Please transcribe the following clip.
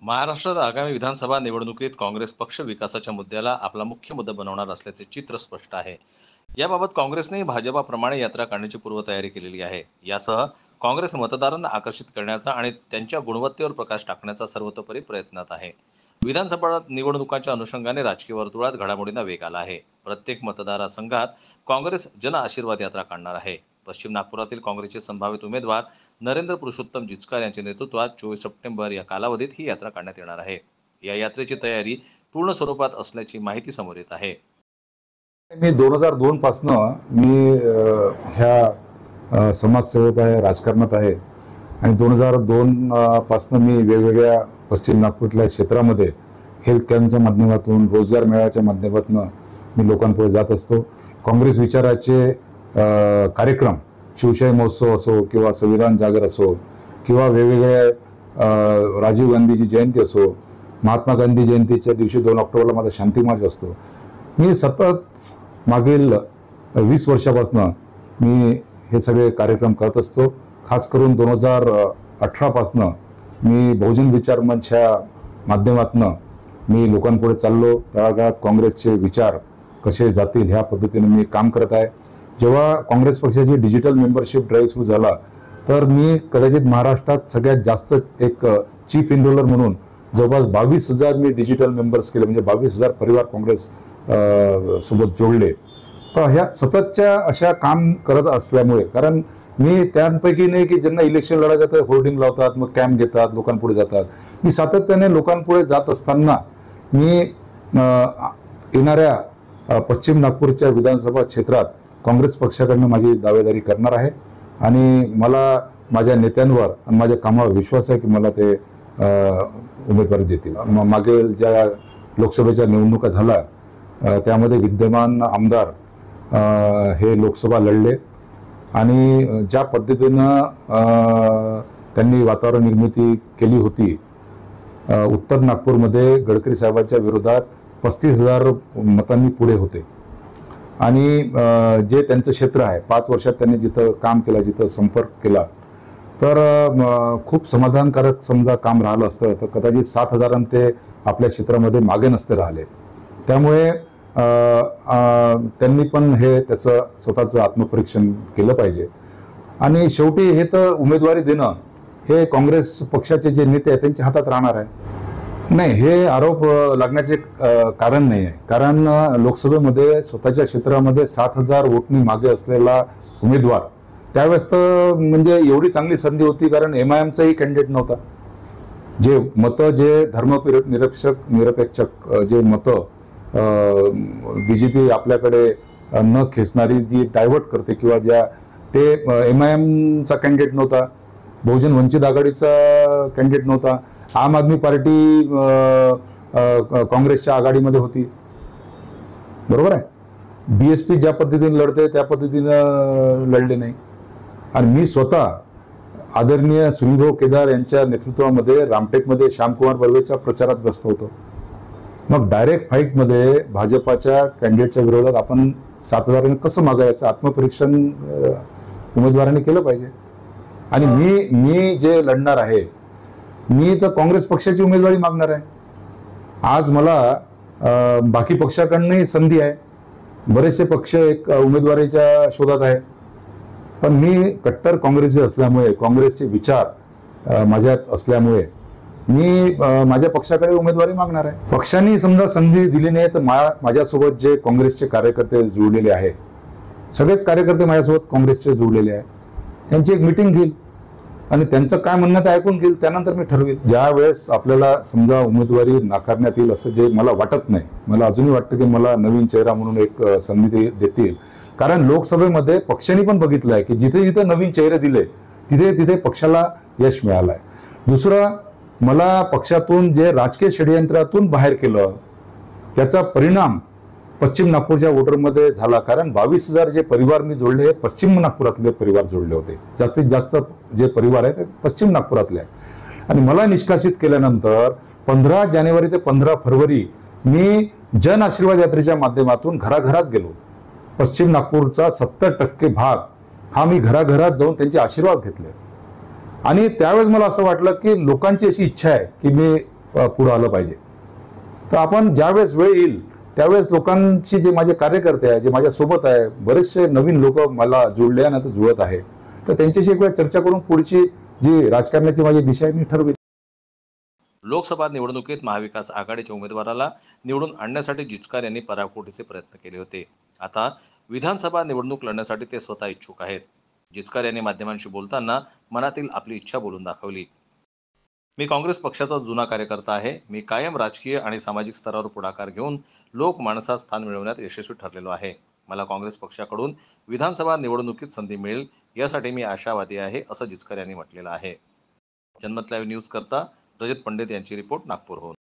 महाराष्ट्रात आगामी विधानसभा निवडणुकीत काँग्रेस पक्ष विकासाच्या मुद्द्याला आपला मुख्य मुद्दा बनवणार असल्याचे चित्र स्पष्ट आहे. याबाबत काँग्रेसने भाजपाप्रमाणे यात्रा काढण्याची पूर्वतयारी केलेली आहे. यासह काँग्रेस मतदारांना आकर्षित करण्याचा आणि त्यांच्या गुणवत्तेवर प्रकाश टाकण्याचा सर्वतोपरी प्रयत्नात आहे. विधानसभा निवडणुकांच्या अनुषंगाने राजकीय वर्तुळात घडामोडींना वेग आला आहे. प्रत्येक मतदारसंघात काँग्रेस जन आशीर्वाद यात्रा काढणार आहे. पश्चिम नागपुरातील काँग्रेसचे संभावित उमेदवार नरेंद्र पुरुषोत्तम जिचकार यांच्या नेतृत्वात 24 सप्टेंबर या कालावधीत ही यात्रा काढण्यात येणार आहे. या यात्रेची तयारी पूर्ण स्वरूपात असल्याची माहिती समोर येत आहे. मी 2002 पासनं मी ह्या समाजसेवेत आहे, राजकारणात आहे आणि 2002 पासनं मी वेगवेगळ्या पश्चिम नागपूरच्या क्षेत्रामध्ये हेल्थ कॅम्पच्या माध्यमातून, रोजगार मेळाव्याच्या माध्यमातून मी लोकांपुढे जात असतो. काँग्रेस विचाराचे कार्यक्रम, शिवशाही महोत्सव असो किंवा संविधान जागर असो किंवा वेगवेगळ्या राजीव गांधीची जयंती असो, महात्मा गांधी जयंतीच्या दिवशी 2 ऑक्टोबरला माझा शांती मार्च असतो. मी सतत मागील 20 वर्षापासून मी हे सगळे कार्यक्रम करत असतो. खास करून 2018 पासून मी बहुजन विचार मंचच्या माध्यमातून मी लोकांपुढे चाललो. तळागाळात काँग्रेसचे विचार कसे जातील ह्या पद्धतीने मी काम करत आहे. जेव्हा काँग्रेस पक्षाची डिजिटल मेंबरशिप ड्राईव्ह सुरू झाला तर मी कदाचित महाराष्ट्रात सगळ्यात जास्त एक चीफ एनरोलर म्हणून जवळपास 22,000 मी डिजिटल मेंबर्स केले, म्हणजे 22,000 परिवार काँग्रेस सोबत जोडले. तर ह्या सततच्या अशा काम करत असल्यामुळे, कारण मी त्यांपैकी नाही की ज्यांना इलेक्शन लढा जातं होर्डिंग लावतात, मग कॅम्प घेतात, लोकांपुढे जातात. मी सातत्याने लोकांपुढे जात असताना मी येणाऱ्या पश्चिम नागपूरच्या विधानसभा क्षेत्रात काँग्रेस पक्षाकडनं माझी दावेदारी करणार आहे आणि मला माझ्या नेत्यांवर आणि माझ्या कामावर विश्वास आहे की मला ते उमेदवारी देतील. मागील ज्या लोकसभेच्या निवडणुका झाल्या त्यामध्ये विद्यमान आमदार हे लोकसभा लढले आणि ज्या पद्धतीनं त्यांनी वातावरण निर्मिती केली होती, उत्तर नागपूरमध्ये गडकरी साहेबांच्या विरोधात 35,000 मतांनी पुढे होते आणि जे त्यांचं क्षेत्र आहे 5 वर्षात त्यांनी जिथं काम केलं, जिथं संपर्क केला, तर खूप समाधानकारक समजा काम राहिलं असतं तर कदाचित 7,000 ते आपल्या क्षेत्रामध्ये मागे नसते राहिले. त्यामुळे त्यांनी पण हे त्याचं स्वतःचं आत्मपरीक्षण केलं पाहिजे आणि शेवटी हे तर उमेदवारी देणं हे काँग्रेस पक्षाचे जे नेते आहेत त्यांच्या हातात राहणार आहे. नाही, हे आरोप लागण्याचे कारण नाही आहे. कारण लोकसभेमध्ये स्वतःच्या क्षेत्रामध्ये 7,000 वोटनी मागे असलेला उमेदवार त्यावेळेस तर म्हणजे एवढी चांगली संधी होती, कारण MIMचाही कॅन्डिडेट नव्हता. जे मतं, जे निरपेक्ष जे मतं BJP आपल्याकडे न खेचणारी जी डायव्हर्ट करते किंवा ज्या, ते MIMचा कॅन्डिडेट नव्हता, बहुजन वंचित आघाडीचा कॅन्डिडेट नव्हता, आम आदमी पार्टी काँग्रेसच्या आघाडीमध्ये होती, बरोबर आहे. BSP ज्या पद्धतीने लढते त्या पद्धतीनं लढले नाही. आणि मी स्वतः आदरणीय सुनीलभाऊ केदार यांच्या नेतृत्वामध्ये रामटेकमध्ये श्यामकुमार बर्वेच्या प्रचारात व्यस्त होतो. मग डायरेक्ट फाईटमध्ये भाजपाच्या कॅन्डिडेटच्या विरोधात आपण 7,000 कसं मागायचं, आत्मपरीक्षण उमेदवारांनी केलं पाहिजे. आणि मी जे लढणार आहे, मी तर काँग्रेस पक्षाची उमेदवारी मागणार आहे. आज मला बाकी पक्षाकडनंही संधी आहे, बरेचसे पक्ष एक उमेदवारीच्या शोधात आहे, पण मी कट्टर काँग्रेसी असल्यामुळे, काँग्रेसचे विचार माझ्यात असल्यामुळे मी माझ्या पक्षाकडे उमेदवारी मागणार आहे. पक्षांनी समजा संधी दिली नाही तर माझ्यासोबत जे काँग्रेसचे कार्यकर्ते जुळलेले आहे, सगळेच कार्यकर्ते माझ्यासोबत काँग्रेसचे जुळलेले आहे, त्यांची एक मीटिंग घेईल आणि त्यांचं काय म्हणणं ते ऐकून घेईल, त्यानंतर मी ठरवेल. ज्या वेळेस आपल्याला समजा उमेदवारी नाकारण्यात येईल असं जे मला वाटत नाही, मला अजूनही वाटतं की मला नवीन चेहरा म्हणून एक संधी देतील. कारण लोकसभेमध्ये पक्षांनी पण बघितलं आहे की जिथे जिथे नवीन चेहरे दिले तिथे तिथे पक्षाला यश मिळालं आहे. दुसरं, मला पक्षातून जे राजकीय षडयंत्रातून बाहेर केलं त्याचा परिणाम पश्चिम नागपूरच्या वोटरमध्ये झाला. कारण 22,000 जे परिवार मी जोडले हे पश्चिम नागपुरातले परिवार जोडले होते. जास्तीत जास्त जे परिवार आहेत ते पश्चिम नागपुरातले आहेत. आणि मला निष्कासित केल्यानंतर 15 जानेवारी ते 15 फरवरी मी जन आशीर्वाद यात्रेच्या माध्यमातून घराघरात गेलो. पश्चिम नागपूरचा 70% भाग हा मी घराघरात जाऊन त्यांचे आशीर्वाद घेतले. आणि त्यावेळेस मला असं वाटलं की लोकांची अशी इच्छा आहे की मी पुढं आलं पाहिजे. तर आपण ज्यावेळेस वेळ येईल त्यावेळेस लोकांची, जे माझे कार्यकर्ते आहे, जे माझ्यासोबत आहे, बरेचसे नवीन लोक मला जुळले आणि आता जुळत आहे, तर त्यांच्याशी एक वेळ चर्चा करून पुढची जी राजकारणाची माझी दिशा आहे मी ठरवेल. लोकसभा निवडणुकीत महाविकास आघाडीच्या उमेदवाराला निवडून आणण्यासाठी जिचकार यांनी पराकोटीचे प्रयत्न केले होते. आता विधानसभा निवडणूक लढण्यासाठी ते स्वतः इच्छुक आहेत. जिचकार यांनी माध्यमांशी बोलताना मनातील आपली इच्छा बोलून दाखवली. मी काँग्रेस पक्षाचा जुना कार्यकर्ता आहे. मी कायम राजकीय आणि सामाजिक स्तरावर पुढाकार घेऊन लोकमानसात स्थान मिळवण्यात यशस्वी ठरलेलो आहे. मला काँग्रेस पक्षाकडून विधानसभा निवडणुकीत संधी मिळेल यासाठी मी आशावादी आहे, असं जिचकर यांनी म्हटलेलं आहे. जनमत लाईव्ह न्यूज करता रजत पंडित यांची रिपोर्ट नागपूरहून.